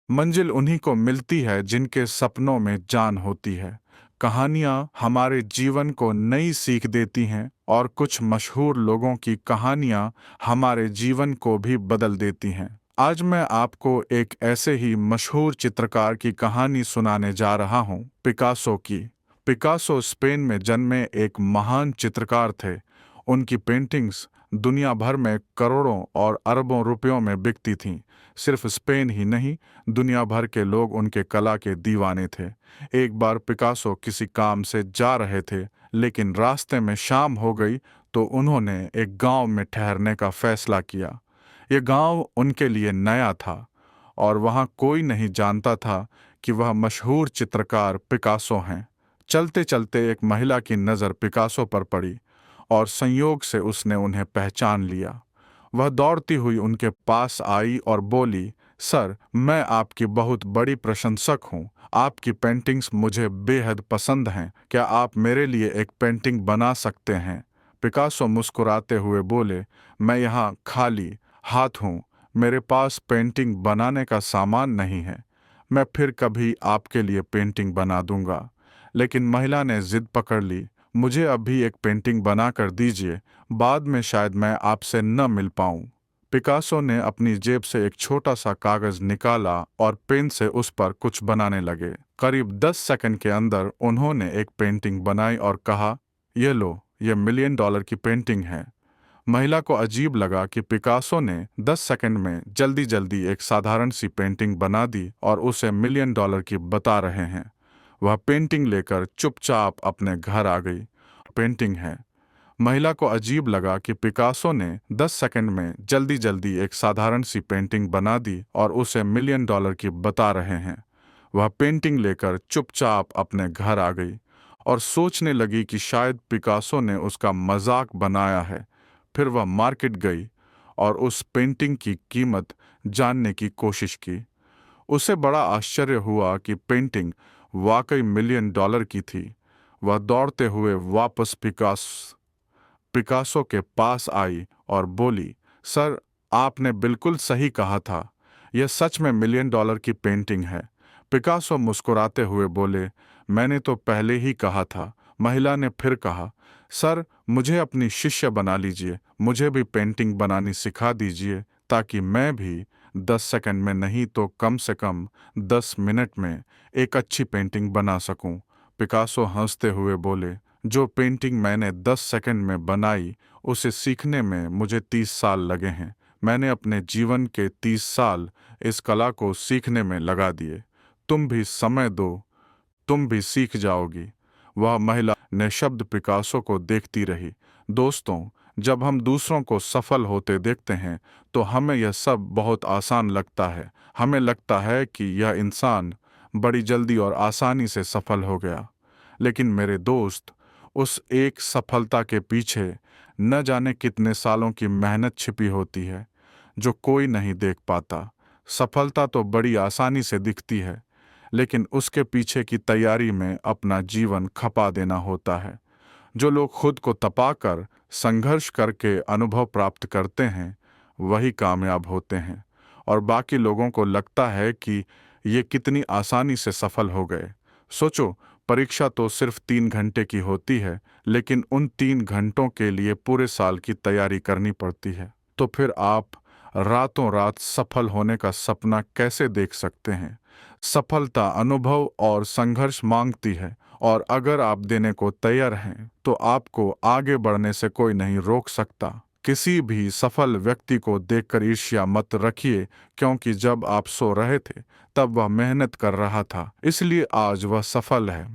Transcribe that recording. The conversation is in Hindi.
मंजिल उन्हीं को मिलती है जिनके सपनों में जान होती है। कहानियाँ हमारे जीवन को नई सीख देती हैं और कुछ मशहूर लोगों की कहानियाँ हमारे जीवन को भी बदल देती हैं। आज मैं आपको एक ऐसे ही मशहूर चित्रकार की कहानी सुनाने जा रहा हूँ, पिकासो की। पिकासो स्पेन में जन्मे एक महान चित्रकार थे। उनकी पेंटिंग्स दुनिया भर में करोड़ों और अरबों रुपयों में बिकती थीं। सिर्फ स्पेन ही नहीं, दुनिया भर के लोग उनके कला के दीवाने थे। एक बार पिकासो किसी काम से जा रहे थे, लेकिन रास्ते में शाम हो गई तो उन्होंने एक गांव में ठहरने का फैसला किया। ये गांव उनके लिए नया था और वहां कोई नहीं जानता था कि वह मशहूर चित्रकार पिकासो हैं। चलते चलते एक महिला की नज़र पिकासो पर पड़ी और संयोग से उसने उन्हें पहचान लिया। वह दौड़ती हुई उनके पास आई और बोली, सर, मैं आपकी बहुत बड़ी प्रशंसक हूँ। आपकी पेंटिंग्स मुझे बेहद पसंद हैं। क्या आप मेरे लिए एक पेंटिंग बना सकते हैं? पिकासो मुस्कुराते हुए बोले, मैं यहाँ खाली हाथ हूँ। मेरे पास पेंटिंग बनाने का सामान नहीं है। मैं फिर कभी आपके लिए पेंटिंग बना दूंगा। लेकिन महिला ने जिद पकड़ ली, मुझे अभी एक पेंटिंग बना कर दीजिए, बाद में शायद मैं आपसे न मिल पाऊं। पिकासो ने अपनी जेब से एक छोटा सा कागज निकाला और पेन से उस पर कुछ बनाने लगे। करीब 10 सेकंड के अंदर उन्होंने एक पेंटिंग बनाई और कहा, ये लो, ये $1,000,000 की पेंटिंग है। महिला को अजीब लगा कि पिकासो ने 10 सेकंड में जल्दी जल्दी एक साधारण सी पेंटिंग बना दी और उसे $1,000,000 की बता रहे हैं। वह पेंटिंग लेकर चुपचाप अपने घर आ गई। पेंटिंग है। महिला को अजीब लगा कि पिकासो ने 10 सेकंड में जल्दी जल्दी एक साधारण सी पेंटिंग बना दी और उसे $1,000,000 की बता रहे हैं। वह पेंटिंग लेकर चुपचाप अपने घर आ गई और सोचने लगी कि शायद पिकासो ने उसका मजाक बनाया है। फिर वह मार्केट गई और उस पेंटिंग की कीमत जानने की कोशिश की। उसे बड़ा आश्चर्य हुआ कि पेंटिंग वाकई $1,000,000 की थी। वह दौड़ते हुए वापस पिकासो के पास आई और बोली, सर, आपने बिल्कुल सही कहा था। यह सच में $1,000,000 की पेंटिंग है। पिकासो मुस्कुराते हुए बोले, मैंने तो पहले ही कहा था। महिला ने फिर कहा, सर, मुझे अपनी शिष्य बना लीजिए। मुझे भी पेंटिंग बनानी सिखा दीजिए ताकि मैं भी 10 सेकंड में नहीं तो कम से कम 10 मिनट में एक अच्छी पेंटिंग बना सकूं। पिकासो हंसते हुए बोले, जो पेंटिंग मैंने 10 सेकंड में बनाई, उसे सीखने में मुझे 30 साल लगे हैं। मैंने अपने जीवन के 30 साल इस कला को सीखने में लगा दिए। तुम भी समय दो, तुम भी सीख जाओगी। वह महिला निःशब्द पिकासो को देखती रही। दोस्तों, जब हम दूसरों को सफल होते देखते हैं तो हमें यह सब बहुत आसान लगता है। हमें लगता है कि यह इंसान बड़ी जल्दी और आसानी से सफल हो गया। लेकिन मेरे दोस्त, उस एक सफलता के पीछे न जाने कितने सालों की मेहनत छिपी होती है, जो कोई नहीं देख पाता। सफलता तो बड़ी आसानी से दिखती है, लेकिन उसके पीछे की तैयारी में अपना जीवन खपा देना होता है। जो लोग खुद को तपाकर संघर्ष करके अनुभव प्राप्त करते हैं, वही कामयाब होते हैं, और बाकी लोगों को लगता है कि ये कितनी आसानी से सफल हो गए। सोचो, परीक्षा तो सिर्फ 3 घंटे की होती है, लेकिन उन 3 घंटों के लिए पूरे साल की तैयारी करनी पड़ती है। तो फिर आप रातों रात सफल होने का सपना कैसे देख सकते हैं? सफलता अनुभव और संघर्ष मांगती है, और अगर आप देने को तैयार हैं तो आपको आगे बढ़ने से कोई नहीं रोक सकता। किसी भी सफल व्यक्ति को देखकर ईर्ष्या मत रखिए, क्योंकि जब आप सो रहे थे तब वह मेहनत कर रहा था, इसलिए आज वह सफल है।